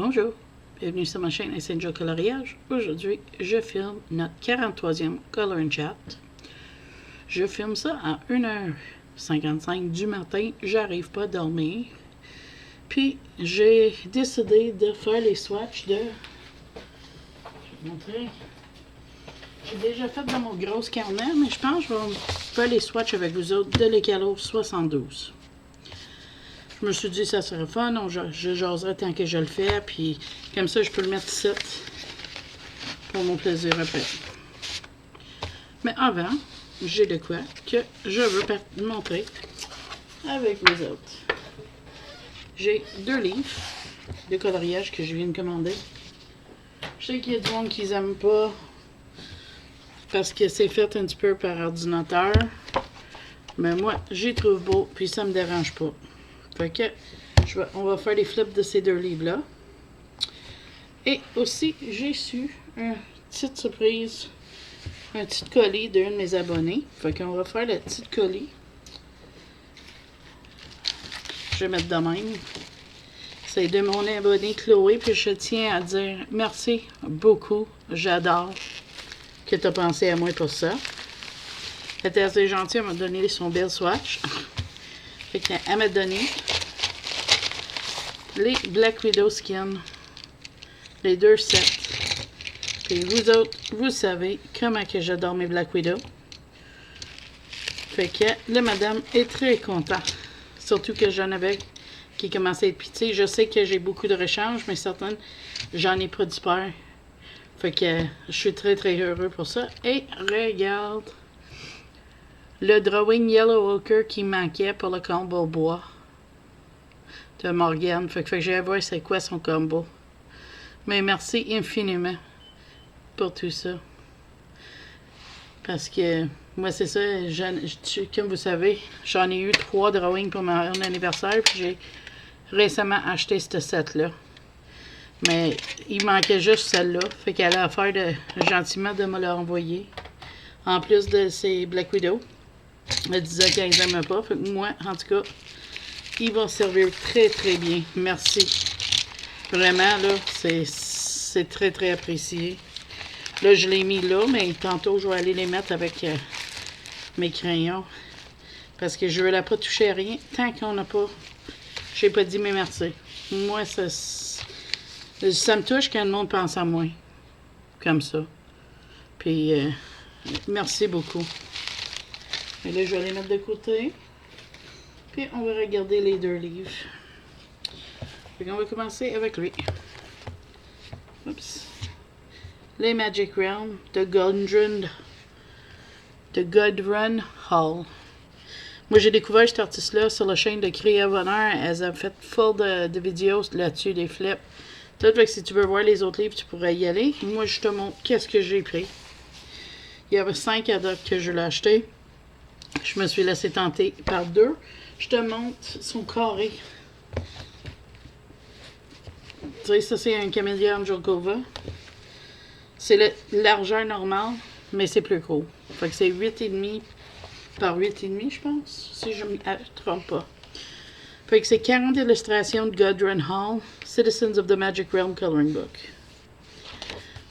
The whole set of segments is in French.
Bonjour, bienvenue sur ma chaîne Essential Coloriage. Aujourd'hui, je filme notre 43e Color and Chat. Je filme ça à 1h55 du matin, j'arrive pas à dormir. Puis, j'ai décidé de faire les swatchs de... Je vais vous montrer. J'ai déjà fait dans mon gros carnet, mais je pense que je vais faire les swatchs avec vous autres de l'Ecalo 72. Je me suis dit que ça serait fun, je jaserai tant que je le fais, puis comme ça je peux le mettre ici pour mon plaisir après. Mais avant, j'ai de quoi que je veux montrer avec vous autres. J'ai 2 livres de coloriage que je viens de commander. Je sais qu'il y a du monde qui n'aiment pas parce que c'est fait un petit peu par ordinateur, mais moi j'y trouve beau, puis ça me dérange pas. Fait que on va faire les flips de ces 2 livres-là. Et aussi, j'ai su une petite surprise, un petit colis d'un de mes abonnés. Fait qu'on va faire le petit colis. Je vais mettre de même. C'est de mon abonné Chloé, puis je tiens à dire merci beaucoup. J'adore que tu as pensé à moi pour ça. Elle était assez gentille, elle m'a donné son bel swatch. Fait qu'elle m'a donné les Black Widow Skin, les 2 sets. Puis vous autres, vous savez comment que j'adore mes Black Widow. Fait que la madame est très contente. Surtout que j'en avais qui commençaient à être pitié. Je sais que j'ai beaucoup de rechanges, mais certaines, j'en ai pas du peur. Fait que je suis très très heureux pour ça. Et regarde le drawing Yellow Ochre qui manquait pour le combo bois de Morgane. Fait que j'ai à voir c'est quoi son combo. Mais merci infiniment pour tout ça. Parce que moi c'est ça, comme vous savez, j'en ai eu 3 drawings pour mon anniversaire. Puis j'ai récemment acheté ce set-là. Mais il manquait juste celle-là. Fait qu'elle a offert gentiment de me l'envoyer. En plus de ces Black Widow. Elle disait qu'elle les aimait pas. Fait que moi, en tout cas, il va servir très très bien. Merci. Vraiment, là, c'est très très apprécié. Là, je l'ai mis là, mais tantôt, je vais aller les mettre avec mes crayons. Parce que je ne veux pas toucher à rien tant qu'on n'a pas... J'ai pas dit mes merci. Moi, ça me touche quand le monde pense à moi. Comme ça. Puis, merci beaucoup. Et là, je vais les mettre de côté. Puis, on va regarder les 2 livres. Fait qu'on va commencer avec lui. Oups. Les Magic Realm de Gudrun Hall. Moi, j'ai découvert cet artiste-là sur la chaîne de Créa Bonheur. Elle a fait full de vidéos là-dessus, des flips. Tout fait que si tu veux voir les autres livres, tu pourrais y aller. Moi, je te montre qu'est-ce que j'ai pris. Il y avait 5 adeptes que je l'ai acheté. Je me suis laissé tenter par 2. Je te montre son carré. Tu sais, ça c'est un Camellia Angelkova. C'est la largeur normale, mais c'est plus gros. Fait que c'est 8,5 par 8,5, je pense, si je ne me trompe pas. Fait que c'est 40 illustrations de Gudrun Hall, Citizens of the Magic Realm Coloring Book.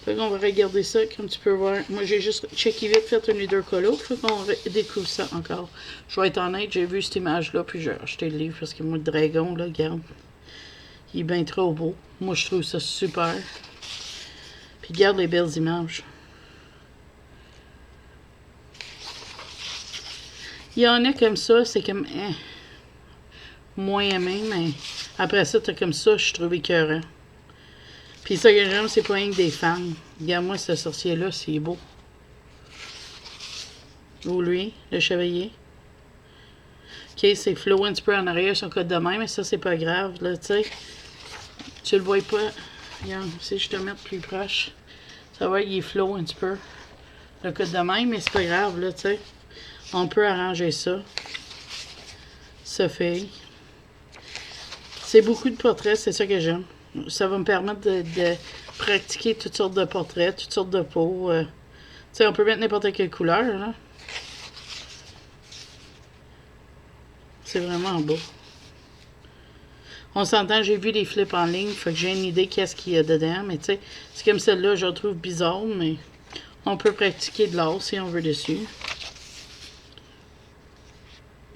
Fait qu'on va regarder ça, comme tu peux voir. Moi, j'ai juste checké vite, fait un leader colo. Fait qu'on découvre ça encore. Je vais être honnête, j'ai vu cette image-là, puis j'ai acheté le livre, parce que moi, le dragon, là, regarde, il est bien trop beau. Moi, je trouve ça super. Puis regarde les belles images. Il y en a comme ça, c'est comme moins aimé, mais après ça, t'as comme ça, je trouve écœurant. Puis ça que j'aime, c'est pas rien que des fans. Regarde-moi ce sorcier-là, c'est beau. Ou lui, le chevalier. Ok, c'est flow un petit peu en arrière, son code de même, mais ça, c'est pas grave, là, tu sais. Tu le vois pas. Regarde, si je te mets plus proche, ça va, il est flow un petit peu. Le code de même, mais c'est pas grave, là, tu sais. On peut arranger ça. Ça fait. C'est beaucoup de portraits, c'est ça que j'aime. Ça va me permettre de pratiquer toutes sortes de portraits, toutes sortes de peaux. Tu sais, on peut mettre n'importe quelle couleur, là. C'est vraiment beau. On s'entend, j'ai vu des flips en ligne, fait que j'ai une idée qu'est-ce qu'il y a dedans, mais tu sais, c'est comme celle-là, je la trouve bizarre, mais on peut pratiquer de l'art si on veut dessus.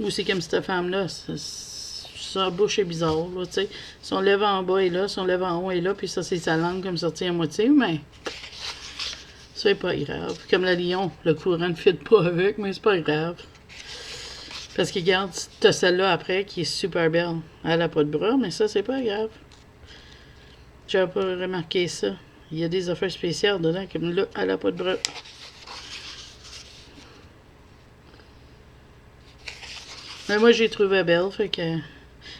Ou c'est comme cette femme-là, sa bouche est bizarre, là, tu sais. Son lèvre en bas est là, son lèvre en haut est là, puis ça, c'est sa langue comme sortie à moitié, mais c'est pas grave. Comme la lion, le courant ne fit pas avec, mais c'est pas grave. Parce que regarde, t'as celle-là après qui est super belle. Elle a pas de bras, mais ça, c'est pas grave. J'avais pas remarqué ça. Il y a des affaires spéciales dedans, comme là, elle a pas de bras. Mais moi, j'ai trouvé belle, fait que...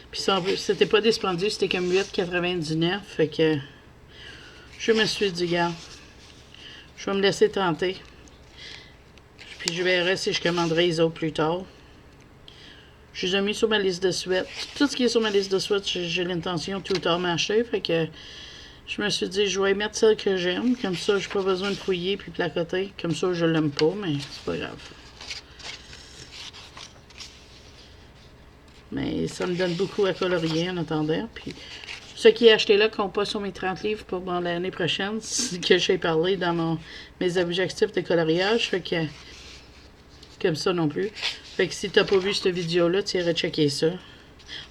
Puis c'était pas dispendieux, c'était comme 8,99, fait que... Je me suis dit, gars, je vais me laisser tenter. Puis je verrai si je commanderai les autres plus tard. Je les ai mis sur ma liste de souhaits. Tout ce qui est sur ma liste de souhaits, j'ai l'intention tout le temps m'acheter. Fait que je me suis dit, je vais mettre celle que j'aime. Comme ça, j'ai pas besoin de fouiller puis placoter. Comme ça, je l'aime pas, mais c'est pas grave. Mais ça me donne beaucoup à colorier en attendant. Puis ceux qui acheté là, qui n'ont pas sur mes 30 livres pour l'année prochaine, que j'ai parlé dans mes objectifs de coloriage. Fait que comme ça non plus. Fait que si t'as pas vu cette vidéo-là, tu irais checker ça.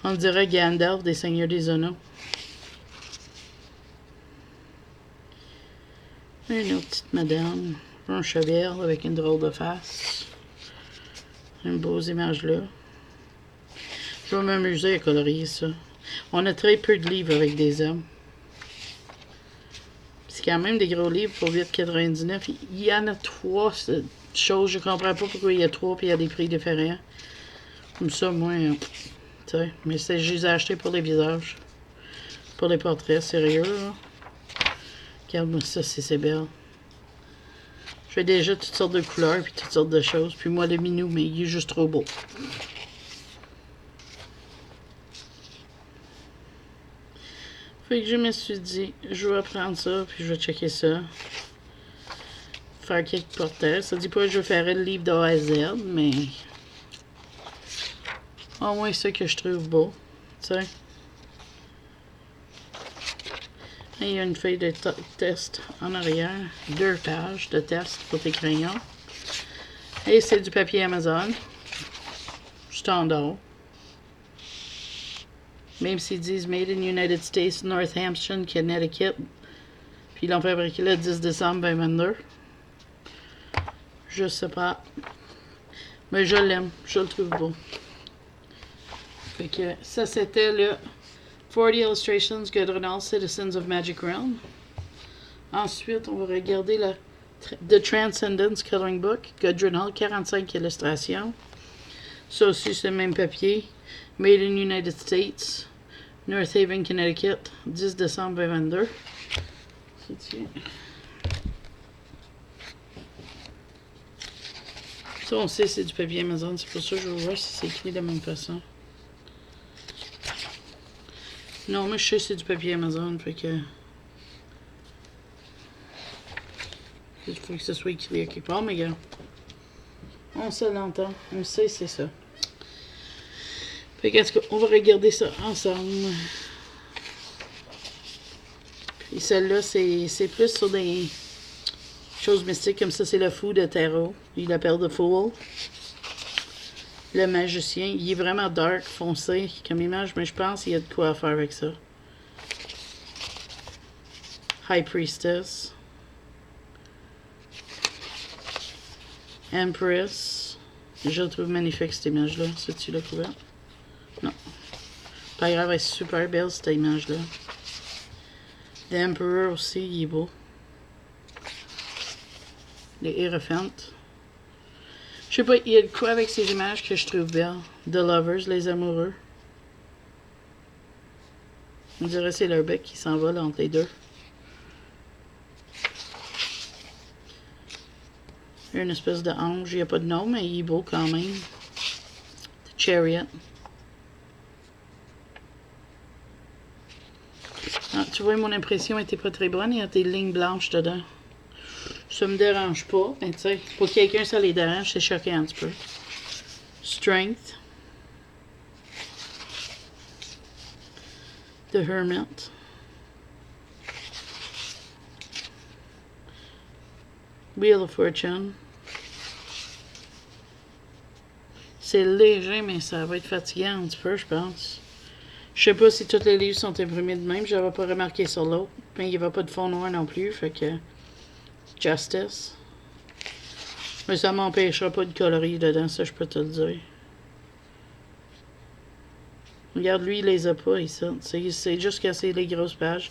On dirait Gandalf des Seigneurs des Anneaux. Une autre petite madame. Un cheval avec une drôle de face. Une beaux images là. Je vais m'amuser à colorier ça. On a très peu de livres avec des hommes. C'est quand même des gros livres pour 8,99. Il y en a 3 choses. Je comprends pas pourquoi il y a 3 et il y a des prix différents. Comme ça, moi, tu sais. Mais je les ai achetés pour les visages. Pour les portraits, sérieux, là. Regarde-moi ça, c'est belle. Je fais déjà toutes sortes de couleurs puis toutes sortes de choses. Puis moi, le minou, mais il est juste trop beau. Fait que je me suis dit, je vais prendre ça, puis je vais checker ça. Faire quelques portraits. Ça dit pas que je ferai le livre de A à Z, mais... Au moins, c'est que je trouve beau. Tu sais. Et il y a une feuille de test en arrière. 2 pages de test pour tes crayons. Et c'est du papier Amazon. Standard. Même s'ils disent Made in United States, Northampton, Connecticut. Puis ils l'ont fabriqué le 10 décembre 2022. Je sais pas. Mais je l'aime. Je le trouve beau. Fait que ça, c'était le 40 Illustrations Godrenal Citizens of Magic Realm. Ensuite, on va regarder le The Transcendence Coloring Book. Godrenal, 45 illustrations. Ça aussi, c'est le même papier. Made in United States. North Haven, Connecticut. 10 décembre 2022. Ça, on sait c'est du papier Amazon. C'est pour ça que je veux voir si c'est écrit de la même façon. Non, moi je sais que c'est du papier Amazon, fait que... Il faut que ce soit écrit à quelque part, mais gars. On se l'entend. On sait c'est ça. Fait que, on va regarder ça ensemble. Puis celle-là, c'est plus sur des choses mystiques, comme ça, c'est le fou de tarot. Il l'appelle The Fool. Le magicien, il est vraiment dark, foncé comme image, mais je pense qu'il y a de quoi à faire avec ça. High Priestess. Empress. Je la trouve magnifique cette image-là. C'est-tu la couverte? Non. Pas grave, elle est super belle cette image-là. The Emperor aussi, il est beau. Les Hierophants. Je sais pas, il y a de quoi avec ces images que je trouve belles. The Lovers, les amoureux. On dirait que c'est leur bec qui s'envole entre les deux. Une espèce de ange, il n'y a pas de nom, mais il est beau quand même. The Chariot. Ah, tu vois, mon impression n'était pas très bonne, il y a des lignes blanches dedans. Ça me dérange pas, mais tu sais, pour quelqu'un ça les dérange, c'est choquant un petit peu. Strength. The Hermit. Wheel of Fortune. C'est léger, mais ça va être fatigant un petit peu, je pense. Je sais pas si tous les livres sont imprimés de même. Je n'avais pas remarqué sur l'autre. Mais il n'y avait pas de fond noir non plus. Fait que. Justice. Mais ça m'empêchera pas de colorier dedans, ça je peux te le dire. Regarde, lui, il les a pas ici. C'est juste que c'est les grosses pages.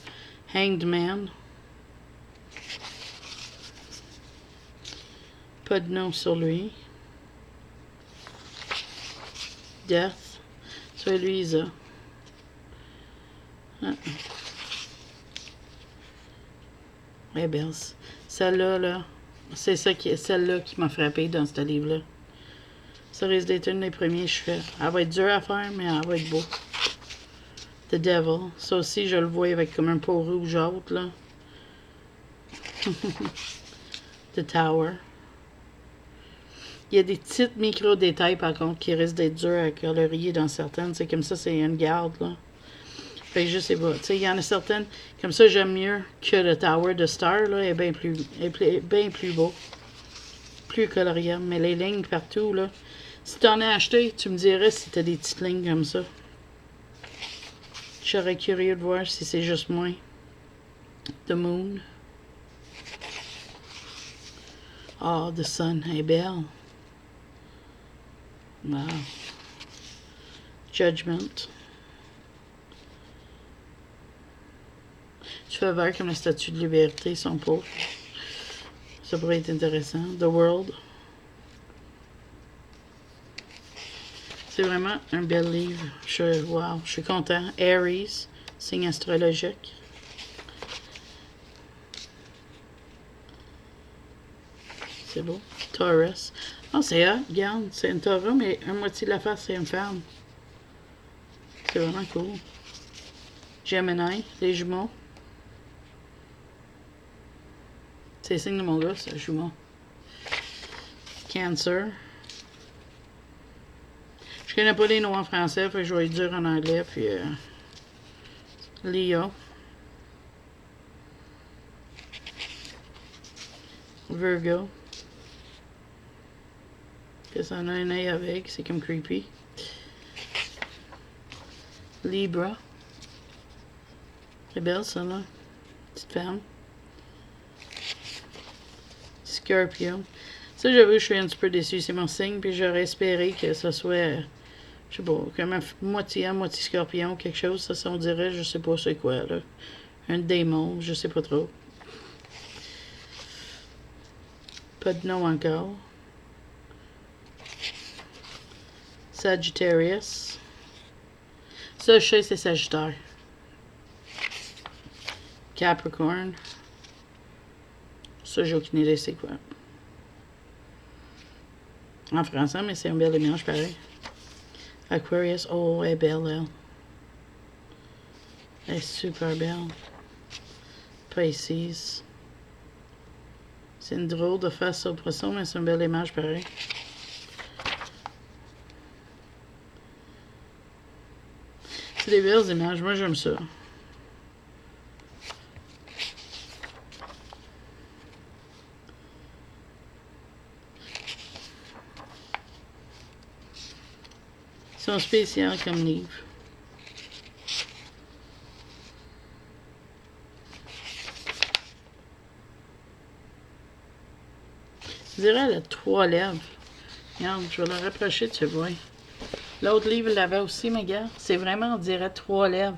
Hanged Man. Pas de nom sur lui. Death. Ça, lui, il a. Ah. Elle est belle. Celle-là, là, c'est celle-là qui m'a frappé dans ce livre-là. Ça risque d'être une des premiers que je fais. Elle va être dure à faire, mais elle va être beau. The Devil. Ça aussi, je le vois avec comme un pot rougeâtre, là. The Tower. Il y a des petites micro-détails, par contre, qui risquent d'être durs à colorier dans certaines. C'est comme ça, c'est une garde, là. Fait que je sais pas. Tu sais, il y en a certaines, comme ça, j'aime mieux que le Tower de Star, là. Elle est bien plus beau. Plus coloriable. Mais les lignes partout, là. Si t'en as acheté, tu me dirais si t'as des petites lignes comme ça. Je serais curieux de voir si c'est juste moi. The Moon. Oh, The Sun. Elle est belle. Wow. Judgment. Tu fais vert comme la statue de liberté, son pot. Ça pourrait être intéressant. The World. C'est vraiment un bel livre. Wow, je suis content. Aries, signe astrologique. C'est beau. Taurus. Ah, c'est hot. Regarde, c'est une taureau, mais un moitié de la face, c'est une femme. C'est vraiment cool. Gemini, les jumeaux. C'est le signe de mon gars, ça, jumeau. Cancer. Je connais pas les noms en français, fait que je vais être dur en anglais, puis Leo. Virgo. Que ça en a un œil avec, c'est comme creepy. Libra. C'est belle, ça, là. Petite femme. Scorpio. Ça, j'avoue, je suis un petit peu déçue. C'est mon signe, puis j'aurais espéré que ça soit, je sais pas, comme un moitié scorpion, quelque chose. Ça, on dirait, je sais pas c'est quoi, là. Un démon, je sais pas trop. Pas de nom encore. Sagittarius. Ça, je sais, c'est Sagittaire. Capricorn. Ça, j'ai aucune idée c'est quoi. En français, mais c'est un bel mélange pareil. Aquarius. Oh, elle est belle, elle. Elle est super belle. Pisces. C'est une drôle de face au poisson, mais c'est une belle image pareil. C'est des belles images. Moi, j'aime ça. Ils sont spéciaux comme livre. Je dirais elle a 3 lèvres. Regarde, je vais la rapprocher, tu vois. L'autre livre l'avait aussi, mais gars, c'est vraiment, on dirait 3 lèvres.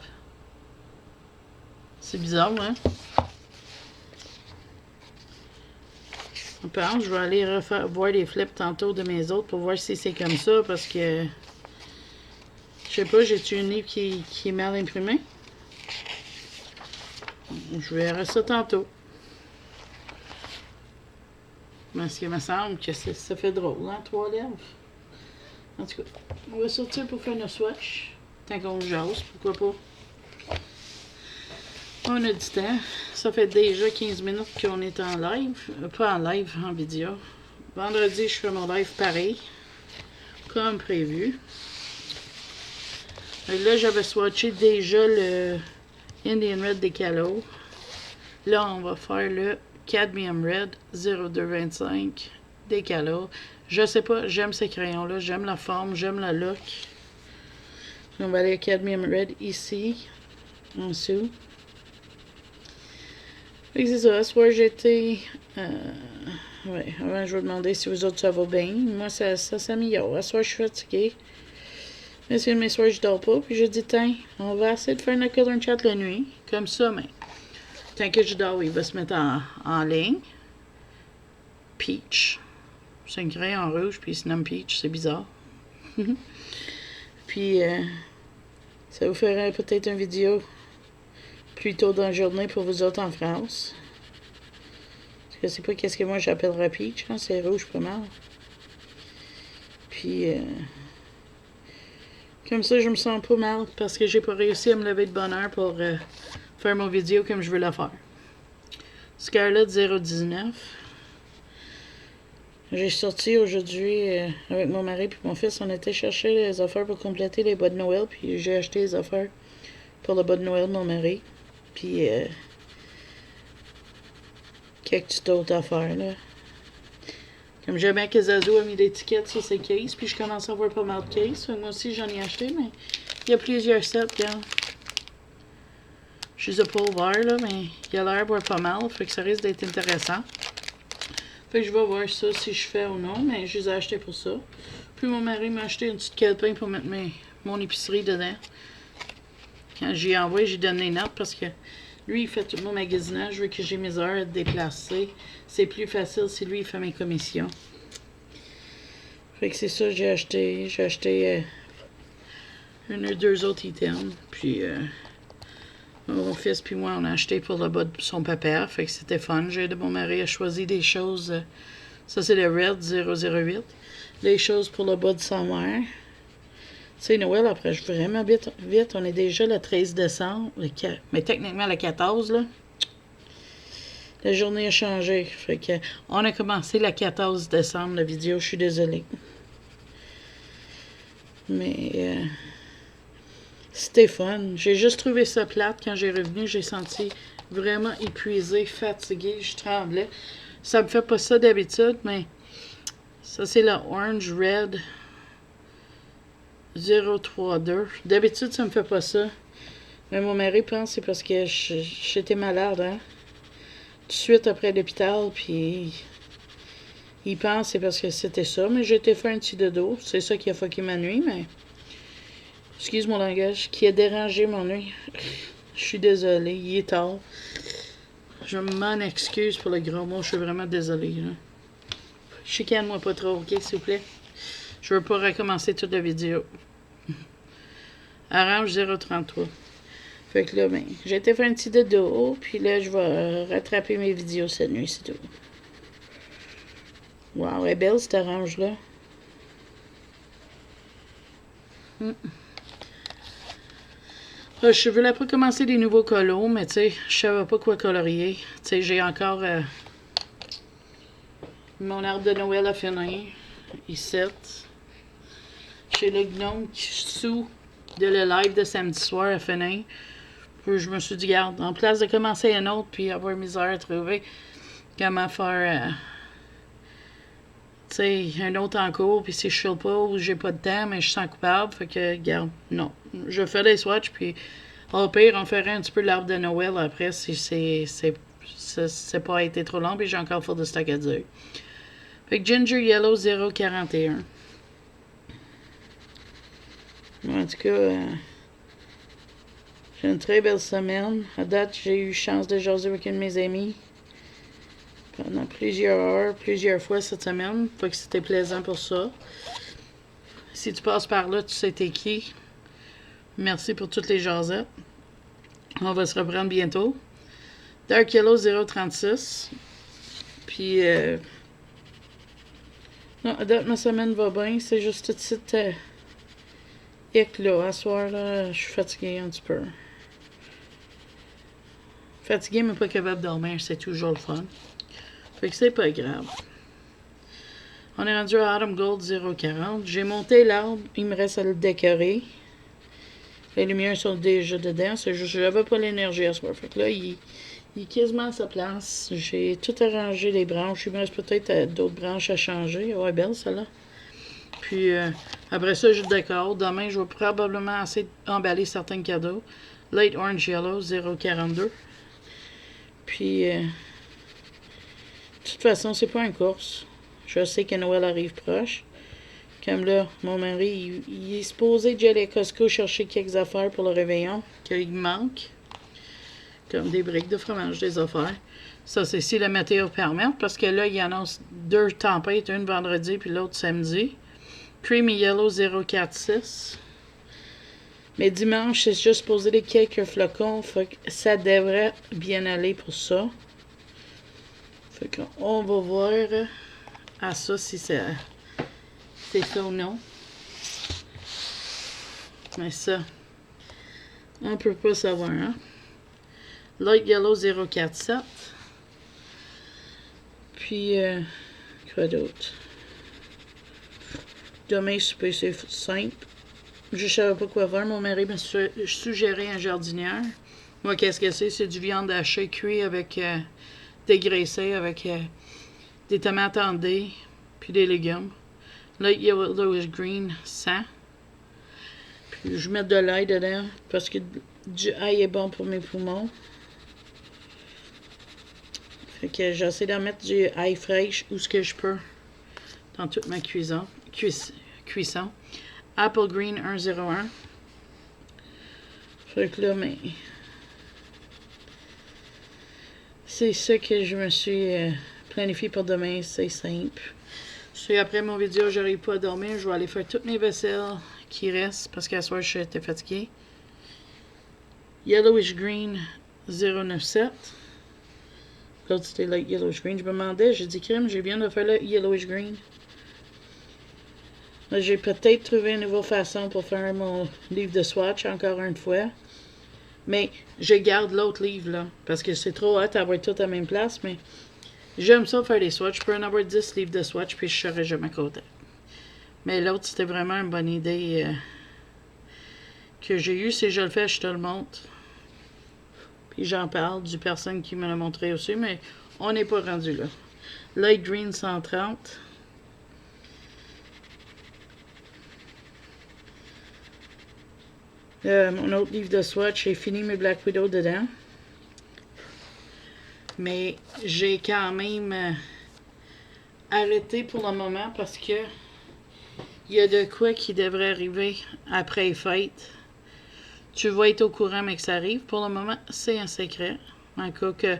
C'est bizarre, hein? Je vais aller voir les flips tantôt de mes autres pour voir si c'est comme ça, parce que je sais pas, j'ai-tu une livre qui est mal imprimé? Je verrai ça tantôt. Parce qu'il me semble que ça fait drôle, hein, 3 lèvres. En tout cas, on va sortir pour faire notre swatch. Tant qu'on jase, pourquoi pas. On a du temps. Ça fait déjà 15 minutes qu'on est en live. Pas en live, en vidéo. Vendredi, je fais mon live pareil. Comme prévu. Là, j'avais swatché déjà le Indian Red Decalo. Là, on va faire le Cadmium Red 0225 Decalo. Je sais pas, j'aime ces crayons-là. J'aime la forme, j'aime la look. On va aller à Cadmium Red ici, en dessous. Fait que c'est ça, ce soir j'étais... ouais, avant je vais demander si vous autres ça va bien. Moi ça s'améliore. À ce soir je suis fatiguée. Mais c'est une de mes soirs je dors pas. Puis j'ai dit, tiens, on va essayer de faire notre color chat la nuit. Comme ça, mais tant que je dors, il va se mettre en ligne. Peach. C'est un crayon rouge, puis il se nomme Peach, c'est bizarre. Puis ça vous ferait peut-être une vidéo plus tôt dans la journée pour vous autres en France. Je sais pas qu'est-ce que moi j'appellerais Peach, hein? C'est rouge pas mal. Puis comme ça je me sens pas mal parce que j'ai pas réussi à me lever de bonne heure pour faire mon vidéo comme je veux la faire. Scarlett 019. J'ai sorti aujourd'hui avec mon mari et mon fils, on était chercher les affaires pour compléter les bas de Noël, puis j'ai acheté les affaires pour le bas de Noël de mon mari. Puis quelques d'autres affaires là. Comme j'aime bien que Zazo a mis l'étiquette sur ses cases, puis je commence à avoir pas mal de cases. Moi aussi j'en ai acheté, mais il y a plusieurs sets, regarde. Je les ai pas ouverts là, mais il a l'air d'avoir pas mal, fait que ça risque d'être intéressant. Fait que je vais voir ça si je fais ou non, mais je les ai achetés pour ça. Puis mon mari m'a acheté une petite calepin pour mettre mon épicerie dedans. Quand j'y envoie, j'ai donné une note parce que lui, il fait tout mon magasinage. Je veux que j'ai mes heures à déplacer. C'est plus facile si lui, il fait mes commissions. Fait que c'est ça, j'ai acheté. J'ai acheté une ou deux autres items. Puis mon fils puis moi, on a acheté pour le bas de son papa. Fait que c'était fun. J'ai aidé mon mari à choisir des choses. Ça, c'est le Red 008. Les choses pour le bas de sa mère. C'est Noël après, je vraiment vite. On est déjà le 13 décembre. Mais techniquement le 14, là. La journée a changé. Fait que on a commencé le 14 décembre, la vidéo. Je suis désolée. Mais c'était fun. J'ai juste trouvé ça plate. Quand j'ai revenu, j'ai senti vraiment épuisée, fatiguée. Je tremblais. Ça me fait pas ça d'habitude, mais ça, c'est le Orange Red 032. D'habitude, ça me fait pas ça. Mais mon mari pense que c'est parce que j'étais malade, hein. Tout de suite après l'hôpital, puis il pense que c'est parce que c'était ça. Mais j'ai été faire un petit dodo. C'est ça qui a fucké ma nuit, mais... Excuse mon langage, qui a dérangé mon nuit. Je suis désolée, il est tard. Je m'en excuse pour le gros mot, je suis vraiment désolée, là. Chicane-moi pas trop, ok, s'il vous plaît? Je veux pas recommencer toute la vidéo. Orange 033. Fait que là, ben, j'ai été faire un petit dodo, puis là, je vais rattraper mes vidéos cette nuit, c'est tout. Wow, elle est belle, cette orange-là. Je voulais pas commencer des nouveaux colos, mais tu sais, je savais pas quoi colorier. Tu sais, j'ai encore mon arbre de Noël à finir, ici. J'ai le gnome qui sous de le live de samedi soir à finir. Puis je me suis dit, garde, en place de commencer un autre, puis avoir misère à trouver comment faire, tu sais, un autre en cours, puis si je file pas ou j'ai pas de temps, mais je sens coupable, fait que, garde, non. Je fais des swatchs, puis au pire, on ferait un petit peu l'arbre de Noël après, si c'est pas été trop long, puis j'ai encore fait de stock à dire. Fait que Ginger Yellow 041. En tout cas, j'ai une très belle semaine. À date, j'ai eu chance de jaser avec une de mes amies pendant plusieurs heures, plusieurs fois cette semaine. Fait que c'était plaisant pour ça. Si tu passes par là, tu sais t'es qui. Merci pour toutes les jasettes. On va se reprendre bientôt. Dark Yellow 036. Puis, non, à date, ma semaine va bien. C'est juste tout de suite là. À soir, là, je suis fatiguée un petit peu. Fatiguée, mais pas capable de dormir. C'est toujours le fun. Fait que c'est pas grave. On est rendu à Autumn Gold 040. J'ai monté l'arbre. Il me reste à le décorer. Les lumières sont déjà dedans. C'est juste que j'avais pas l'énergie à ce soir. Fait que là, il est quasiment à sa place. J'ai tout arrangé les branches. Il me reste peut-être d'autres branches à changer. Ouais, belle celle-là. Puis après ça, je décore. Demain, je vais probablement essayer d'emballer certains cadeaux. Light Orange Yellow 0,42. Puis, de toute façon, c'est pas une course. Je sais que Noël arrive proche. Comme là, mon mari, il est supposé déjà aller à Costco chercher quelques affaires pour le réveillon qu'il manque. Comme des briques de fromage, des affaires. Ça, c'est si la météo permet, parce que là, il annonce 2 tempêtes, une vendredi puis l'autre samedi. Creamy Yellow 0,46. Mais dimanche, c'est juste poser les quelques flocons. Fait que ça devrait bien aller pour ça. Fait qu'on va voir à ça si c'est ça ou non. Mais ça, on peut pas savoir, hein. Light Yellow 0,47. Puis, quoi d'autre? Demain, souper, c'est simple. Je savais pas quoi faire. Mon mari me suggérait un jardinière. Moi, qu'est-ce que c'est? C'est du viande hachée cuit avec dégraissée, avec des tomates en dés, puis des légumes. Light Yellowish Green 100. Puis je mets de l'ail dedans parce que du ail est bon pour mes poumons. Fait que j'essaie d'en mettre du ail fraîche où ce que je peux dans toute ma cuisson. Apple Green 101. Fait que là, mais c'est ça que je me suis planifié pour demain. C'est simple. Si après mon vidéo, j'arrive pas à dormir, je vais aller faire toutes mes vaisselles qui restent parce qu'à soir, j'étais fatiguée. Yellowish Green 097. L'autre, c'était le Yellowish Green. Je me demandais, j'ai dit, crème, j'ai bien de faire le Yellowish Green. Là, j'ai peut-être trouvé une nouvelle façon pour faire mon livre de swatch encore une fois. Mais je garde l'autre livre, là, parce que c'est trop hot d'avoir tout à la même place, mais j'aime ça faire des swatchs. Je peux en avoir 10 livres de swatch, puis je serais jamais content. Mais l'autre, c'était vraiment une bonne idée que j'ai eue. Si je le fais, je te le montre. Puis j'en parle du personne qui me l'a montré aussi, mais on n'est pas rendu là. Light Green 130. Mon autre livre de swatch, j'ai fini mes Black Widow dedans. Mais j'ai quand même arrêté pour le moment parce que il y a de quoi qui devrait arriver après les fêtes. Tu vas être au courant, mais que ça arrive. Pour le moment, c'est un secret. En cas que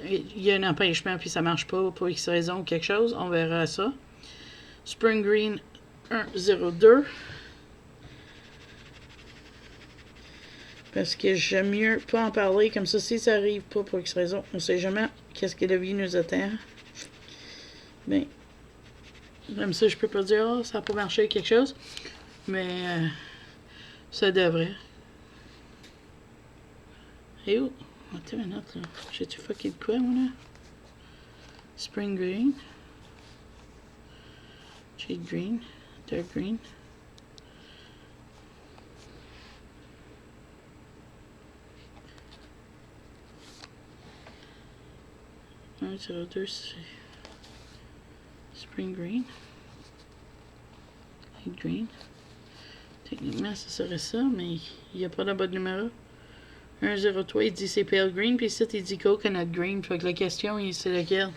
il y a un empêchement puis ça marche pas pour X raison ou quelque chose, on verra ça. Spring Green 102. Parce que j'aime mieux pas en parler comme ça. Si ça arrive pas pour X raison, on sait jamais qu'est-ce que la vie nous attend. Mais, même ça, je peux pas dire, oh, ça n'a pas marché quelque chose. Mais, ça devrait. Et où? Attends une minute, là. J'ai-tu fucké de quoi, moi, là? Spring Green. Jade Green. Dark Green. Un, 02, c'est Spring Green. Jade Green. Techniquement, ça serait ça, mais il n'y a pas de bas de numéro. 103, il dit c'est Pale Green, puis ici, il dit Coconut Green. Fait que la question, c'est laquelle?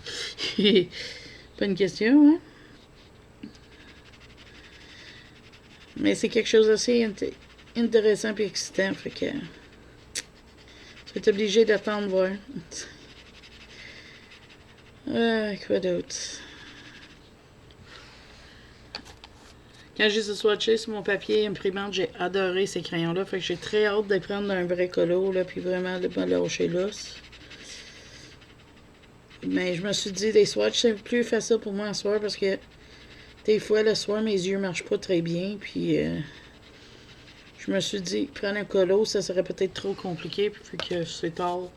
Pas une question, hein? Mais c'est quelque chose d'assez intéressant et excitant, fait que tu es obligé d'attendre voir. Quoi d'autre? Quand j'ai swatché sur mon papier imprimante, j'ai adoré ces crayons-là. Fait que j'ai très hâte de prendre un vrai colo, là, puis vraiment de me lâcher l'os. Mais je me suis dit, les swatchs, c'est plus facile pour moi à soir parce que des fois, le soir, mes yeux marchent pas très bien. Puis, je me suis dit, prendre un colo, ça serait peut-être trop compliqué. Puis que c'est tard.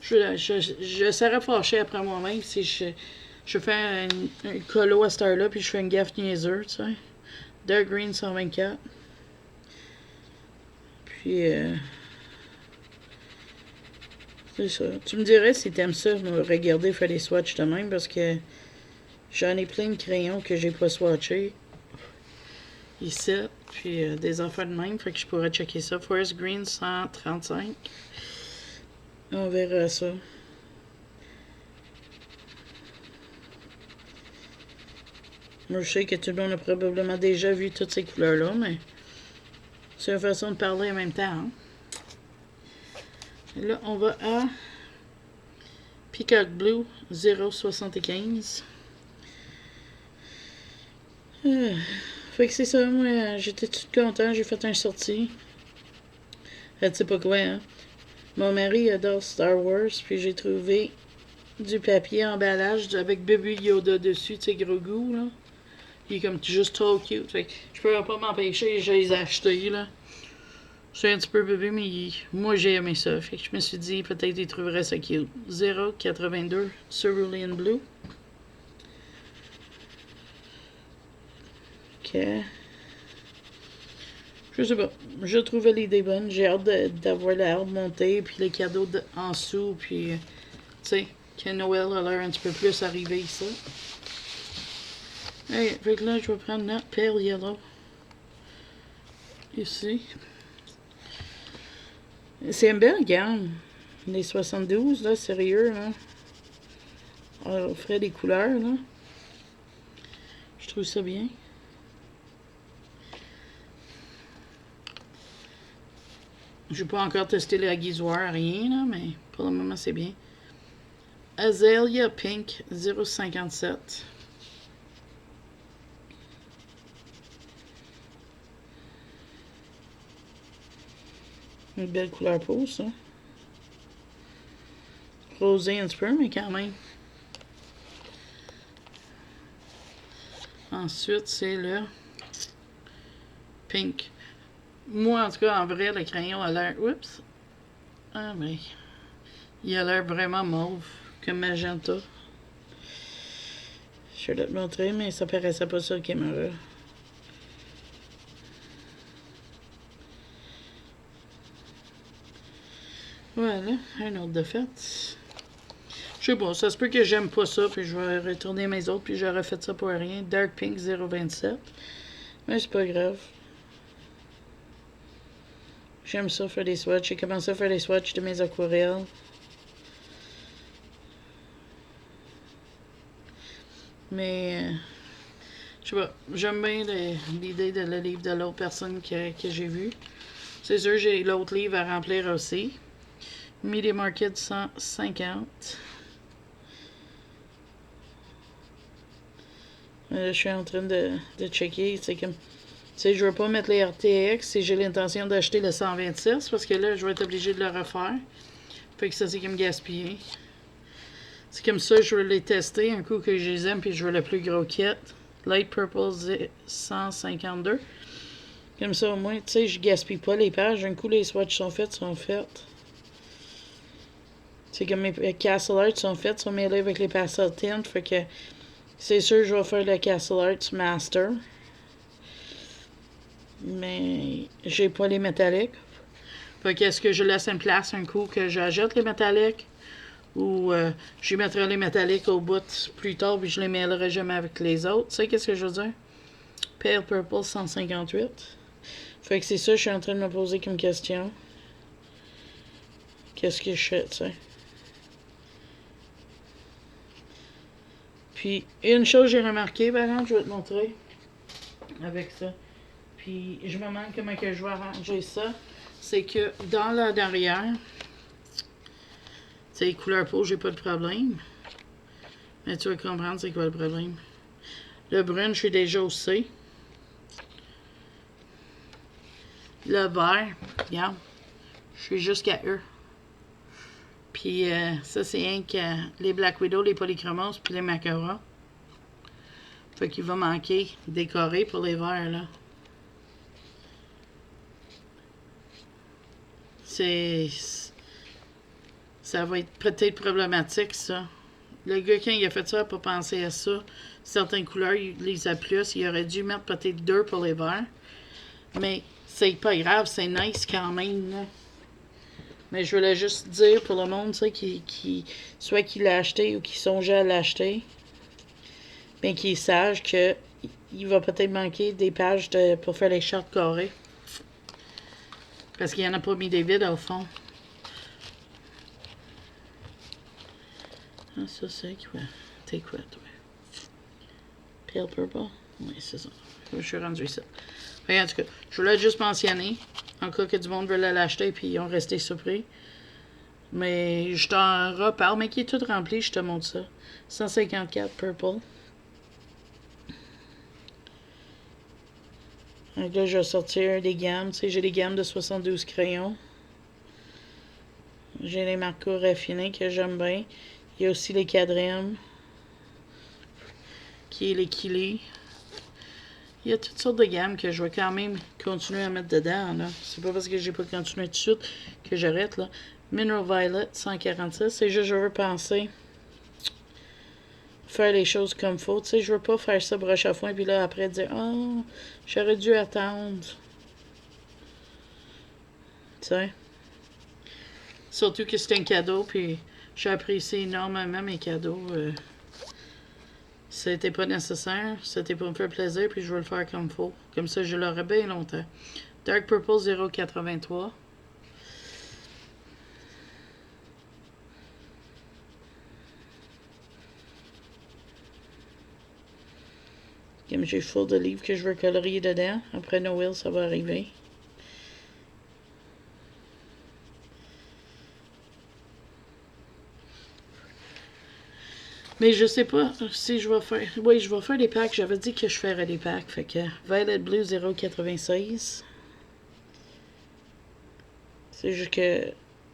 Je serais fâchée après moi-même si je fais un colo à cette heure-là, puis je fais une gaffe niaiseuse, tu sais. Dark Green 124. Puis, c'est ça. Tu me dirais si t'aimes ça, me regarder faire des swatchs de même, parce que j'en ai plein de crayons que j'ai pas swatchés. Ici, puis des affaires de même, fait que je pourrais checker ça. Forest Green 135. On verra ça. Moi, je sais que tout le monde a probablement déjà vu toutes ces couleurs-là, mais c'est une façon de parler en même temps. Hein? Et là, on va à Peacock Blue 0,75. Fait que c'est ça, moi, j'étais toute content, j'ai fait un sortie. Tu sais pas quoi, hein? Mon mari adore Star Wars, puis j'ai trouvé du papier emballage avec bébé Yoda dessus, tu sais, gros goût, là. Il est comme juste trop cute. Fait que je peux pas m'empêcher, je les ai achetés, là. C'est un petit peu bébé, mais moi j'ai aimé ça. Fait que je me suis dit, peut-être qu'il trouverait ça cute. 0,82 Cerulean Blue. Ok. Je sais pas. Je trouvais l'idée bonne. J'ai hâte d'avoir l'arbre monté, puis les cadeaux en dessous, puis, tu sais, que Noël a l'air un petit peu plus arrivé, ça. Hey, fait que là, je vais prendre notre Pale Yellow. Ici. C'est une belle gamme. Les 72, là, sérieux, là. On ferait des couleurs, là. Je trouve ça bien. Je n'ai pas encore testé la guisoire, rien, là, mais pour le moment, c'est bien. Azalea Pink 0,57. Une belle couleur peau, ça. Rosé un petit peu, mais quand même. Ensuite, c'est le Pink. Moi, en tout cas, en vrai, le crayon a l'air... Oups! Ah, mais... Il a l'air vraiment mauve, comme magenta. Je vais te montrer, mais ça paraissait pas sur la caméra. Voilà, un autre de fait. Je sais pas, ça se peut que j'aime pas ça, puis je vais retourner mes autres, puis j'aurais fait ça pour rien. Dark Pink 0,27. Mais c'est pas grave. J'aime ça faire des swatchs. J'ai commencé à faire des swatchs de mes aquarelles. Mais, je sais pas, j'aime bien l'idée de le livre de l'autre personne que j'ai vu. C'est sûr, j'ai l'autre livre à remplir aussi. Media Market 150. Je suis en train de checker. C'est comme, tu sais, je veux pas mettre les RTX si j'ai l'intention d'acheter le 126 parce que là, je vais être obligé de le refaire. Fait que ça, c'est comme gaspiller. C'est comme ça, je veux les tester un coup que je les aime, puis je veux le plus gros kit. Light Purple 152. Comme ça, au moins, tu sais, je gaspille pas les pages. Un coup, les swatchs sont faits, sont faits. C'est comme mes Castle Arts sont faits, sont mêlés avec les Pastel Tint. Fait que c'est sûr, je vais faire le Castle Arts Master. Mais j'ai pas les métalliques. Fait que est-ce que je laisse une place un coup que j'ajoute les métalliques? Ou je mettrai les métalliques au bout plus tard, puis je les mêlerai jamais avec les autres. Tu sais qu'est-ce que je veux dire? Pale Purple 158. Fait que c'est ça, je suis en train de me poser comme question. Qu'est-ce que je fais, tu sais? Puis, une chose que j'ai remarqué, par exemple, je vais te montrer avec ça. Puis, je me demande comment que je vais arranger ça. C'est que dans la derrière, tu sais, couleur peau, j'ai pas de problème. Mais tu vas comprendre c'est quoi le problème. Le brun, je suis déjà au C. Le vert, regarde, je suis jusqu'à E. Puis ça, c'est rien que les Black Widow, les Polychromos, puis les Macara. Fait qu'il va manquer décoré pour les verts, là. Ça va être peut-être problématique, ça. Le gars, quand il a fait ça, n'a pas pensé à ça. Certaines couleurs, il les a plus. Il aurait dû mettre peut-être 2 pour les verts. Mais c'est pas grave, c'est nice quand même, là. Mais je voulais juste dire pour le monde, tu sais, soit qui l'a acheté ou qui songeait à l'acheter, bien qu'il sache que il va peut-être manquer des pages pour faire les chartes carrées. Parce qu'il n'y en a pas mis des vides au fond. Ah, ça c'est quoi? T'es quoi, toi? Pale Purple? Oui, c'est ça. Je suis rendu ici. En tout cas, je voulais juste mentionner, en cas que du monde veut l'acheter puis ils ont resté surpris. Mais je t'en reparle, mais qui est tout rempli, je te montre ça. 154 Purple. Donc là, je vais sortir des gammes. Tu sais, j'ai des gammes de 72 crayons. J'ai les marqueurs raffinés que j'aime bien. Il y a aussi les quadrimmes. Qui est les kilés. Il y a toutes sortes de gammes que je vais quand même continuer à mettre dedans, là. C'est pas parce que j'ai pas continué tout de suite que j'arrête, là. Mineral Violet, 146. C'est juste, je veux penser faire les choses comme faut. Tu sais, je veux pas faire ça broche à foin, puis là, après, dire « Oh, j'aurais dû attendre. » Tu sais. Surtout que c'est un cadeau, puis j'apprécie énormément mes cadeaux. C'était pas nécessaire, c'était pour me faire plaisir, puis je veux le faire comme faut. Comme ça, je l'aurai bien longtemps. Dark Purple 0,83. Comme j'ai full de livres que je veux colorier dedans. Après Noël, ça va arriver. Mais je sais pas si je vais faire... Oui, je vais faire des packs. J'avais dit que je ferais des packs. Fait que Violet Blue 0,96. C'est juste que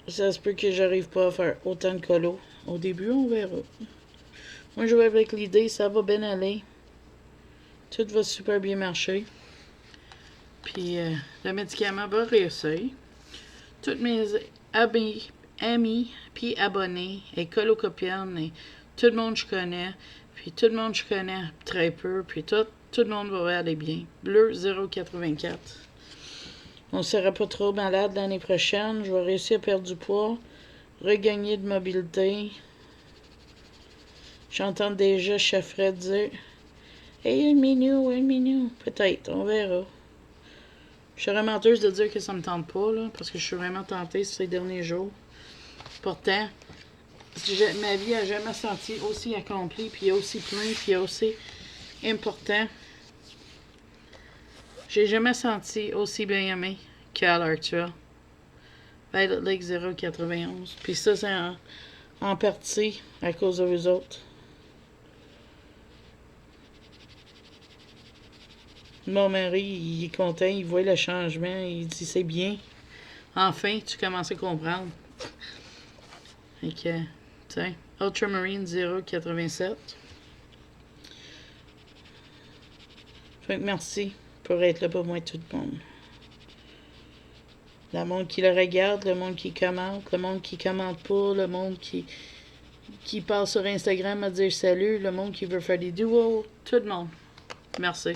ça se peut que j'arrive pas à faire autant de colos. Au début, on verra. Moi, je vais avec l'idée, ça va bien aller. Tout va super bien marcher. Puis le médicament va réussir. Toutes mes amis puis abonnés et colocopiennes et tout le monde je connais. Puis tout le monde je connais très peu. Puis tout le monde va aller bien. Bleu 0,84. On ne sera pas trop malade l'année prochaine. Je vais réussir à perdre du poids. Regagner de mobilité. J'entends déjà Chef Fred dire Hey, un minou. Peut-être, on verra. Je serais menteuse de dire que ça me tente pas, là, parce que je suis vraiment tentée ces derniers jours. Pourtant, ma vie a jamais senti aussi accomplie, puis aussi plein, puis aussi important. J'ai jamais senti aussi bien aimé qu'à l'heure actuelle. Violet Lake 0,91. Puis ça, c'est en partie à cause de vous autres. Mon mari, il est content, il voit le changement, il dit c'est bien. Enfin, tu commences à comprendre. Fait que, tiens, Ultramarine 0,87. Fait que merci pour être là pour moi tout le monde. Le monde qui le regarde, le monde qui commente, le monde qui commente pas, le monde qui passe sur Instagram à dire salut, le monde qui veut faire des duos, tout le monde. Merci.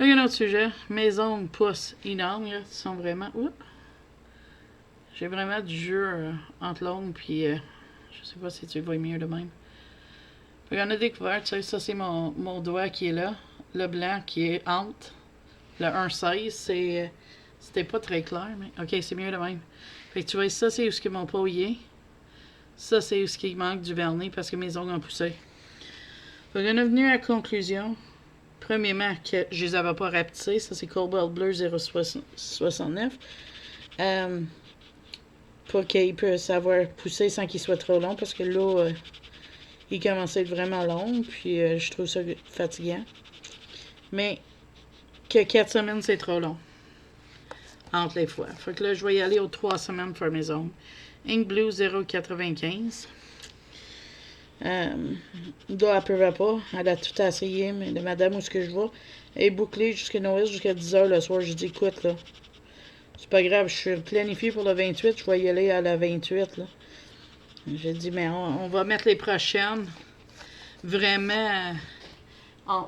Là, il y a un autre sujet. Mes ongles poussent énormes, là. Ils sont vraiment... Oups. J'ai vraiment du jeu entre l'ongle, puis je sais pas si tu le vois mieux de même. Puis on a découvert, tu sais, ça c'est mon doigt qui est là. Le blanc qui est entre. Le 1,16, c'était pas très clair, mais ok, c'est mieux de même. Fait que tu vois, ça c'est où ce que mon pot y est. Ça c'est où ce qui manque du vernis parce que mes ongles ont poussé. Fait qu'on est venu à la conclusion. Premièrement, que je les avais pas rapetissés. Ça, c'est Cobalt Bleu 0,69. Pour qu'il puisse avoir poussé sans qu'il soit trop long. Parce que là, il commençait à être vraiment long. Puis je trouve ça fatigant. Mais que 4 semaines, c'est trop long. Entre les fois. Fait que là, je vais y aller aux 3 semaines pour mes ongles. Ink Blue 0,95. Elle ne pleuvait pas. Elle a tout essayé, mais de madame où ce que je vais, elle est bouclée jusqu'à Noël, jusqu'à 10h le soir. Je dis, écoute, là, c'est pas grave, je suis planifiée pour le 28, je vais y aller à la 28, là. J'ai dit, mais on va mettre les prochaines vraiment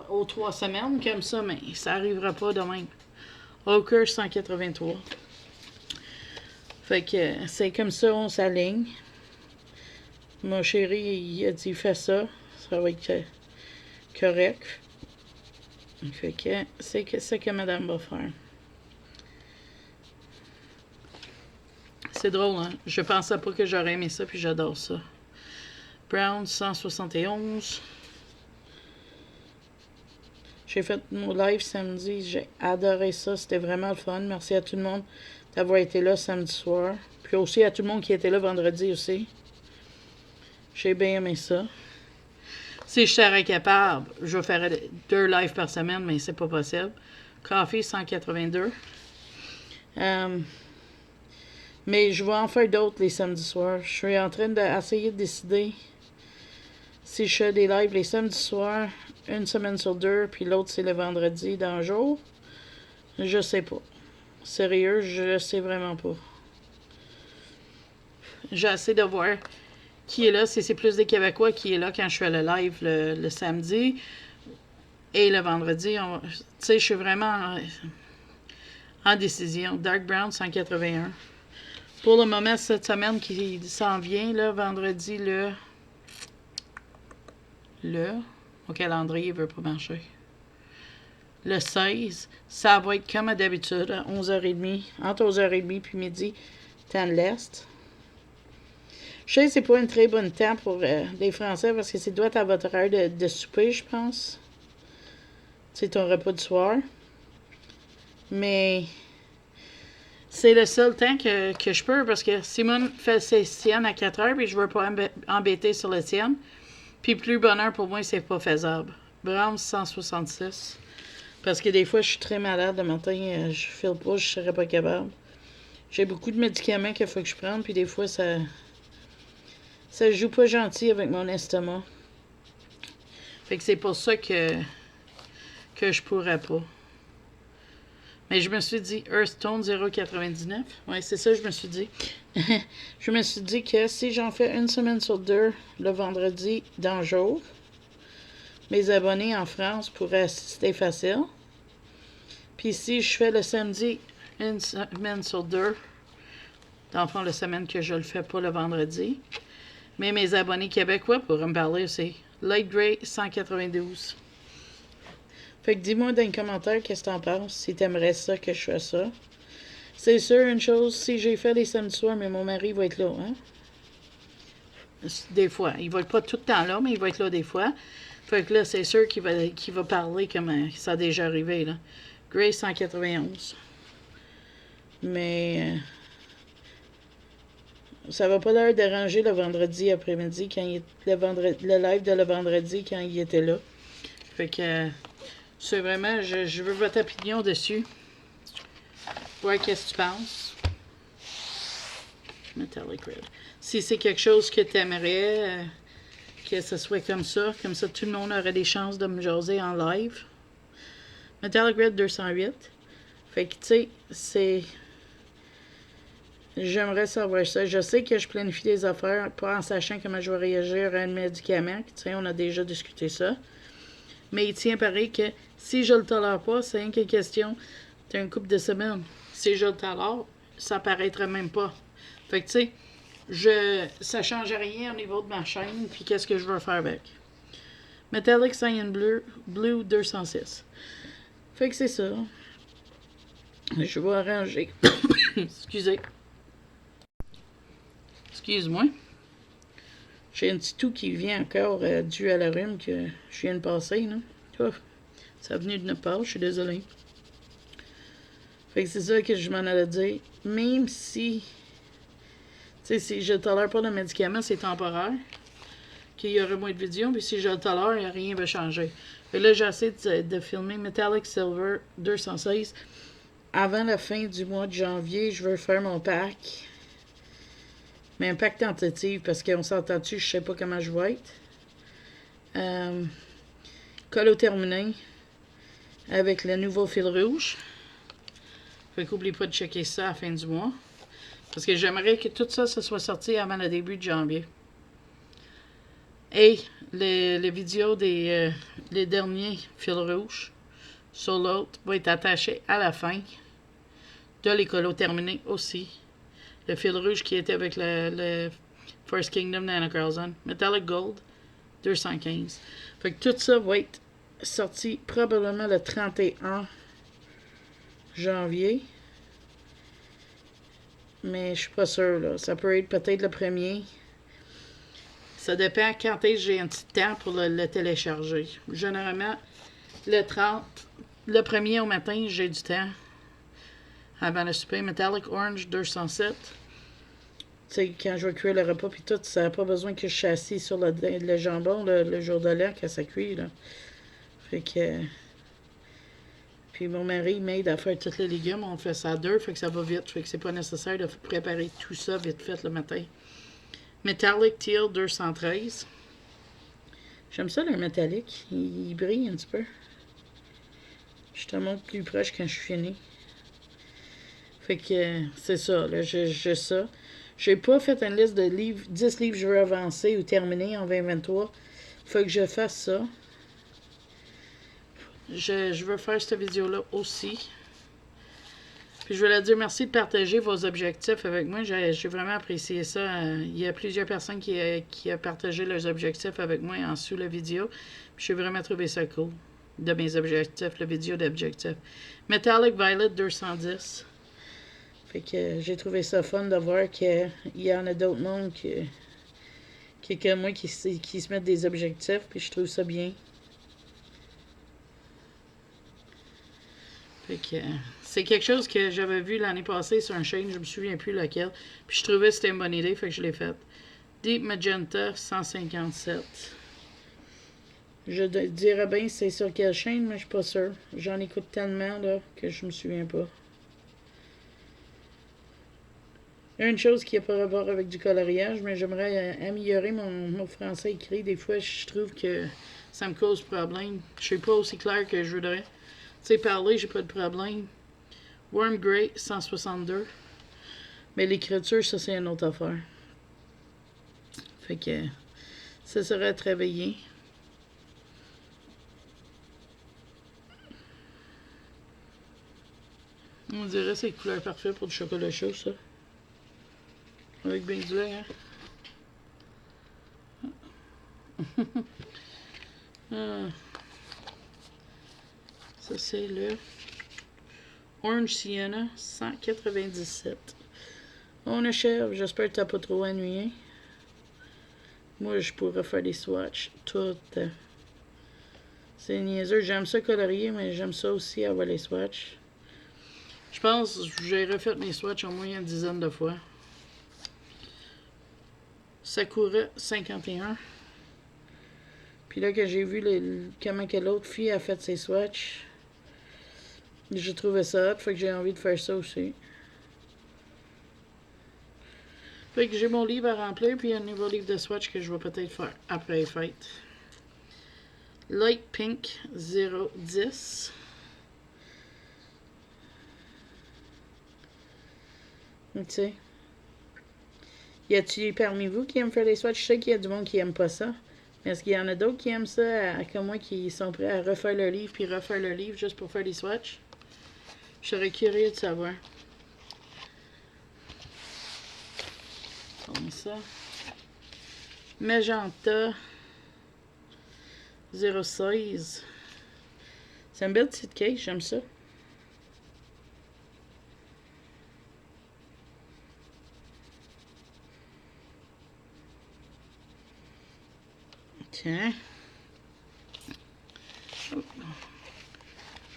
aux 3 semaines comme ça, mais ça n'arrivera pas de même. Hawker 183. Fait que c'est comme ça, on s'aligne. Mon chéri, il a dit, fais ça. Ça va être correct. Fait que c'est ce que madame va faire. C'est drôle, hein? Je pensais pas que j'aurais aimé ça, puis j'adore ça. Brown 171. J'ai fait mon live samedi. J'ai adoré ça. C'était vraiment le fun. Merci à tout le monde d'avoir été là samedi soir. Puis aussi à tout le monde qui était là vendredi aussi. J'ai bien aimé ça. Si je serais capable, je ferais 2 lives par semaine, mais c'est pas possible. Coffee 182. Mais je vais en faire d'autres les samedis soirs. Je suis en train d'essayer de décider si je fais des lives les samedis soirs, une semaine sur 2, puis l'autre c'est le vendredi dans le jour. Je sais pas. Sérieux, je sais vraiment pas. J'essaie de voir qui est là, si c'est plus des Québécois qui est là quand je fais le live le samedi et le vendredi. Tu sais, je suis vraiment en décision. Dark Brown 181. Pour le moment, cette semaine qui s'en vient, là, vendredi, mon calendrier ne veut pas marcher. Le 16, ça va être comme d'habitude, à 11h30, entre 11h30 puis midi, temps de l'Est. Je sais que c'est pas une très bonne temps pour les Français parce que c'est doit être à votre heure de souper, je pense. C'est ton repas du soir. Mais c'est le seul temps que je peux parce que Simone fait ses siennes à 4h puis je veux pas embêter sur le sienne. Puis plus bonheur pour moi, c'est pas faisable. Brahms 166. Parce que des fois, je suis très malade le matin, je file pas, je serais pas capable. J'ai beaucoup de médicaments qu'il faut que je prenne, puis des fois, ça joue pas gentil avec mon estomac. Fait que c'est pour ça que je pourrais pas. Mais je me suis dit, Earthstone 0,99. Ouais, c'est ça, je me suis dit. Je me suis dit que si j'en fais une semaine sur 2, le vendredi dans le jour, mes abonnés en France pourraient assister facile. Puis si je fais le samedi, une semaine sur 2, dans le fond, la semaine que je le fais pas le vendredi, mais mes abonnés québécois pourraient me parler aussi. Light Grey 192. Fait que dis-moi dans les commentaires qu'est-ce que t'en penses, si t'aimerais ça que je fasse ça. C'est sûr, une chose, si j'ai fait les samedis soirs, mais mon mari va être là, hein? Des fois. Il va être pas tout le temps là, mais il va être là des fois. Fait que là, c'est sûr qu'il va parler comme ça a déjà arrivé, là. Grey 191. Mais ça va pas leur déranger le vendredi après-midi, quand le live de le vendredi quand il était là. Fait que c'est vraiment, je veux votre opinion dessus. Voir qu'est-ce que tu penses. Metallic Red. Si c'est quelque chose que tu aimerais que ce soit comme ça tout le monde aurait des chances de me jaser en live. Metallic Red 208. Fait que tu sais, c'est... J'aimerais savoir ça. Je sais que je planifie des affaires, pas en sachant comment je vais réagir à un médicament. Tu sais, on a déjà discuté ça. Mais il tient pareil que si je le tolère pas, c'est une question d'une couple de semaines. Si je le tolère, ça paraîtrait même pas. Fait que tu sais, ça change rien au niveau de ma chaîne, puis qu'est-ce que je veux faire avec. Metallic Cyan Blue 206. Fait que c'est ça. Je vais arranger. Excuse-moi. J'ai un petit tout qui vient encore dû à la rhume que je viens de passer, là. Oh, ça a venu de notre part, je suis désolée. Fait que c'est ça que je m'en allais dire. Même si, tu sais, si je ne tolère pas le médicament, c'est temporaire. Qu'il y aurait moins de vidéos, puis si je le tolère, rien ne va changer. Fait que là, j'essaie de filmer Metallic Silver 216. Avant la fin du mois de janvier, je veux faire mon pack. Mais un pack tentative, parce qu'on s'entend-tu, je sais pas comment je vais être. Colo terminé. Avec le nouveau fil rouge. Fait qu'oublie pas de checker ça à la fin du mois. Parce que j'aimerais que tout ça se soit sorti avant le début de janvier. Et les vidéos des les derniers fils rouges sur l'autre vont être attachés à la fin de l'écolo terminé aussi. Le fil rouge qui était avec le First Kingdom Nana Carlson. Metallic Gold, 215. Fait que tout ça va être sorti probablement le 31 janvier. Mais je suis pas sûre, là. Ça peut être peut-être le premier. Ça dépend quand est-ce que j'ai un petit temps pour le télécharger. Généralement, le 30, le premier au matin, j'ai du temps. Avant le souper, Metallic Orange 207. Tu sais, quand je vais cuire le repas puis tout, ça n'a pas besoin que je sois assis sur le jambon le jour de l'an quand ça cuit, là. Fait que... Puis mon mari m'aide à faire tous les légumes. On fait ça à deux, fait que ça va vite. Fait que c'est pas nécessaire de préparer tout ça vite fait le matin. Metallic Teal 213. J'aime ça le métallique. Il brille un petit peu. Je te montre plus proche quand je suis fini. Fait que c'est ça, là, j'ai ça. J'ai pas fait une liste de livres, 10 livres que je veux avancer ou terminer en 2023. Faut que je fasse ça. Je veux faire cette vidéo-là aussi. Puis je voulais dire merci de partager vos objectifs avec moi. J'ai vraiment apprécié ça. Il y a plusieurs personnes qui ont partagé leurs objectifs avec moi en dessous la vidéo. Puis j'ai vraiment trouvé ça cool. De mes objectifs, la vidéo d'objectifs. Metallic Violet 210. Fait que j'ai trouvé ça fun de voir qu'il y en a d'autres mondes que moi qui se mettent des objectifs. Puis je trouve ça bien. Fait que c'est quelque chose que j'avais vu l'année passée sur un chaîne, je me souviens plus lequel. Puis je trouvais que c'était une bonne idée, fait que je l'ai faite. Deep Magenta 157. Je dirais bien c'est sur quelle chaîne, mais je suis pas sûre. J'en écoute tellement là que je me souviens pas. Une chose qui n'a pas rapport avec du coloriage, mais j'aimerais améliorer mon français écrit. Des fois, je trouve que ça me cause problème. Je suis pas aussi clair que je voudrais. Tu sais, parler, j'ai pas de problème. Worm Grey 162. Mais l'écriture, ça, c'est une autre affaire. Fait que ça serait à travailler. On dirait que c'est la couleur parfaite pour du chocolat chaud, ça. Avec bien du lait, hein? Ça, c'est le Orange Sienna 197. On achève. J'espère que t'as pas trop ennuyé. Moi, je pourrais faire des swatchs tout. C'est niaiseux. J'aime ça colorier, mais j'aime ça aussi avoir les swatchs. Je pense que j'ai refait mes swatchs au moins une dizaine de fois. Sakura 51. Puis là que j'ai vu comment que l'autre fille a fait ses swatchs, j'ai trouvé ça hot, fait que j'ai envie de faire ça aussi. Fait que j'ai mon livre à remplir, puis un nouveau livre de swatch que je vais peut-être faire après les fêtes. Light Pink 010. Tu sais. Y a-t-il parmi vous qui aiment faire les swatchs? Je sais qu'il y a du monde qui aime pas ça. Mais est-ce qu'il y en a d'autres qui aiment ça, comme moi, qui sont prêts à refaire le livre, puis refaire le livre juste pour faire des swatchs? Je serais curieux de savoir. Comme ça. Magenta 016. C'est une belle petite cake, j'aime ça. Tiens.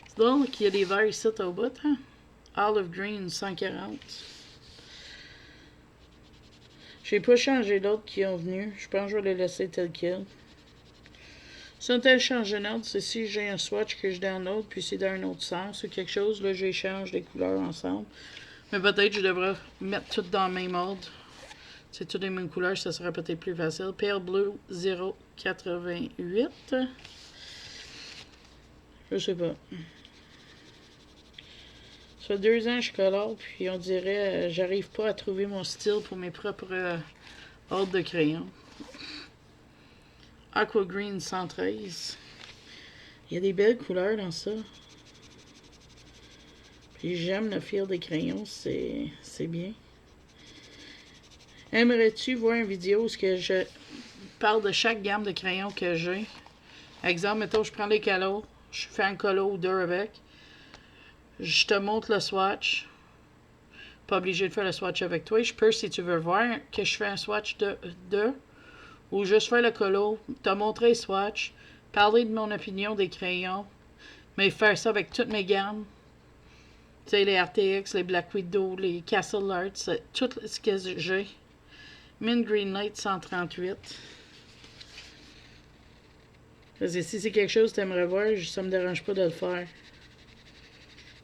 C'est drôle qu'il y a des verres ici au bout, hein? Olive Green 140. J'ai pas changé d'autres qui ont venu. Je pense que je vais les laisser tel quel. Si on téléchange un autre, c'est si j'ai un swatch que je download, puis c'est dans un autre sens ou quelque chose, là, j'échange les couleurs ensemble. Mais peut-être que je devrais mettre tout dans le même ordre. C'est toutes les mêmes couleurs, ça serait peut-être plus facile. Pale Blue 088. Je sais pas. Ça fait 2 ans que je colore, puis on dirait j'arrive pas à trouver mon style pour mes propres ordres de crayon. Aqua Green 113. Il y a des belles couleurs dans ça. Puis j'aime le fil des crayons, c'est bien. Aimerais-tu voir une vidéo où je parle de chaque gamme de crayons que j'ai? Exemple, mettons, je prends les colos, je fais un colo ou deux avec. Je te montre le swatch. Pas obligé de faire le swatch avec toi. Je peux, si tu veux voir, que je fais un swatch de ou juste faire le colo, te montrer le swatch, parler de mon opinion des crayons, mais faire ça avec toutes mes gammes. Tu sais, les RTX, les Black Widow, les Castle Arts, tout ce que j'ai. Mint Greenlight 138. Parce que si c'est quelque chose que tu aimerais voir, ça me dérange pas de le faire.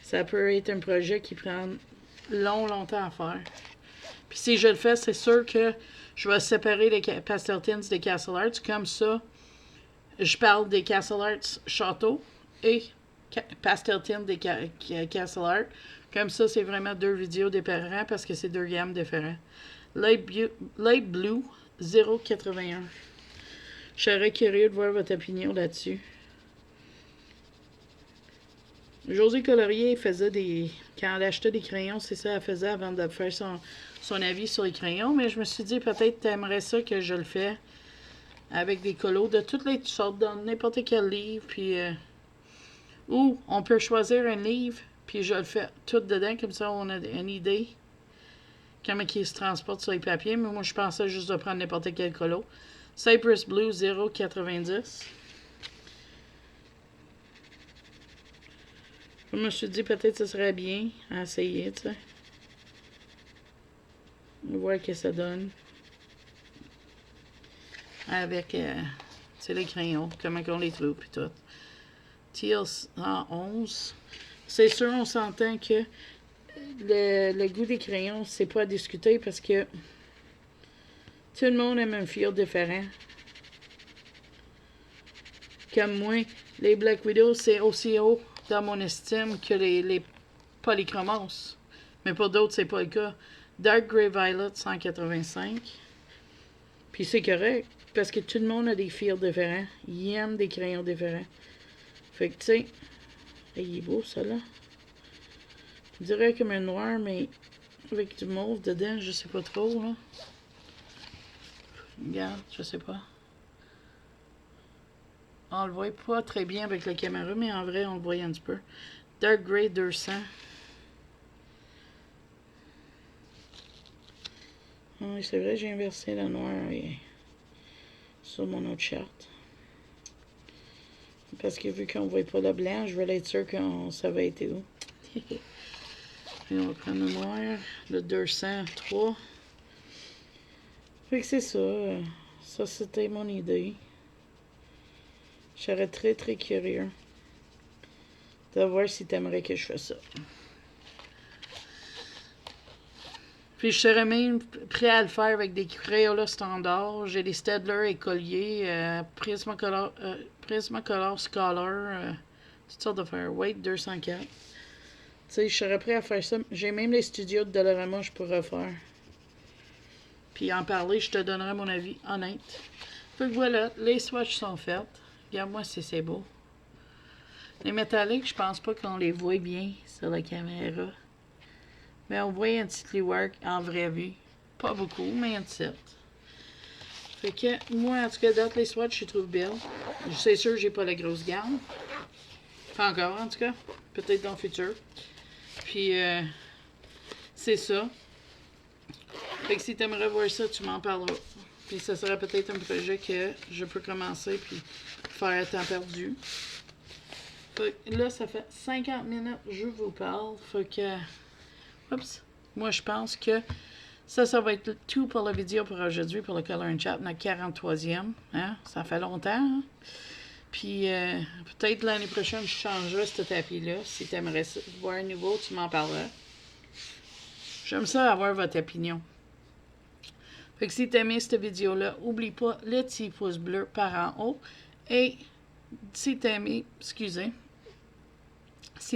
Ça peut être un projet qui prend longtemps à faire. Puis si je le fais, c'est sûr que je vais séparer les Pastel Tints des Castle Arts. Comme ça, je parle des Castle Arts Château et Pastel Tint des Castle Arts. Comme ça, c'est vraiment deux vidéos différentes parce que c'est deux gammes différentes. Light Blue 0,81. Je serais curieux de voir votre opinion là-dessus. José Colorier faisait des... Quand elle achetait des crayons, c'est ça qu'elle faisait avant de faire son avis sur les crayons. Mais je me suis dit, peut-être t'aimerais ça que je le fais avec des colos de toutes les sortes, dans n'importe quel livre. Puis, ou on peut choisir un livre, puis je le fais tout dedans, comme ça on a une idée comment il se transporte sur les papiers. Mais moi, je pensais juste de prendre n'importe quel colo. Cypress Blue 0,90. Je me suis dit peut-être que ce serait bien à essayer, tu sais. Voir ce que ça donne. Avec, les crayons, comment on les trouve, puis tout. Teal 111. C'est sûr, on s'entend que le goût des crayons, c'est pas à discuter parce que tout le monde aime un fil différent. Comme moi, les Black Widow, c'est aussi haut dans mon estime que les polychromos. Mais pour d'autres, c'est pas le cas. Dark Grey Violet 185. Puis c'est correct, parce que tout le monde a des fils différents. Ils aiment des crayons différents. Fait que, tu sais, il est beau, ça, là. Je dirais comme un noir, mais avec du mauve dedans, je sais pas trop, là. Regarde, je sais pas. On le voit pas très bien avec la caméra, mais en vrai, on le voit un petit peu. Dark Grey 200. Oui, c'est vrai, j'ai inversé le noir sur mon autre charte. Parce que vu qu'on ne voit pas le blanc, je voulais être sûr qu'on savait été où. Et on va prendre le noir, le 203. Fait que c'est ça. Ça, c'était mon idée. Je serais très, très curieux de voir si tu aimerais que je fasse ça. Puis je serais même prêt à le faire avec des Crayola standards. J'ai des Staedtler écoliers, Prismacolor Scholar, toutes sortes d'affaires. Weight 204. Tu sais, je serais prêt à faire ça. J'ai même les studios de Dollarama, je pourrais faire. Puis en parler, je te donnerai mon avis honnête. Fait que voilà, les swatchs sont faits. Regarde-moi si c'est beau. Les métalliques, je pense pas qu'on les voit bien sur la caméra. Mais on voit un petit work en vraie vue. Pas beaucoup, mais un petit. Fait que moi, en tout cas, d'autres les swatchs, je les trouve belles. C'est sûr que j'ai pas la grosse gamme. Pas encore, en tout cas. Peut-être dans le futur. Puis, c'est ça. Fait que si tu aimerais voir ça, tu m'en parleras. Puis ça serait peut-être un projet que je peux commencer puis faire à temps perdu. Fait que là, ça fait 50 minutes que je vous parle. Fait que... Oups. Moi, je pense que ça va être tout pour la vidéo pour aujourd'hui, pour le Color and Chat, notre 43e. Hein? Ça fait longtemps. Hein? Puis, peut-être l'année prochaine, je changerai ce tapis-là. Si tu aimerais voir un nouveau, tu m'en parleras. J'aime ça avoir votre opinion. Fait que si tu aimé cette vidéo-là, oublie pas le petit pouce bleu par en haut. Et si tu aimé, si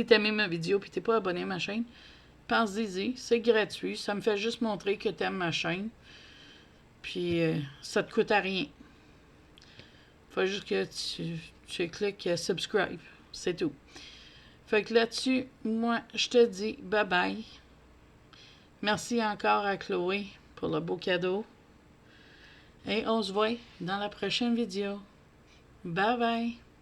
tu aimé ma vidéo et tu n'es pas abonné à ma chaîne, pense-y, c'est gratuit. Ça me fait juste montrer que tu aimes ma chaîne. Puis, ça te coûte à rien. Faut juste que tu cliques subscribe. C'est tout. Fait que là-dessus, moi, je te dis bye bye. Merci encore à Chloé pour le beau cadeau. Et on se voit dans la prochaine vidéo. Bye bye!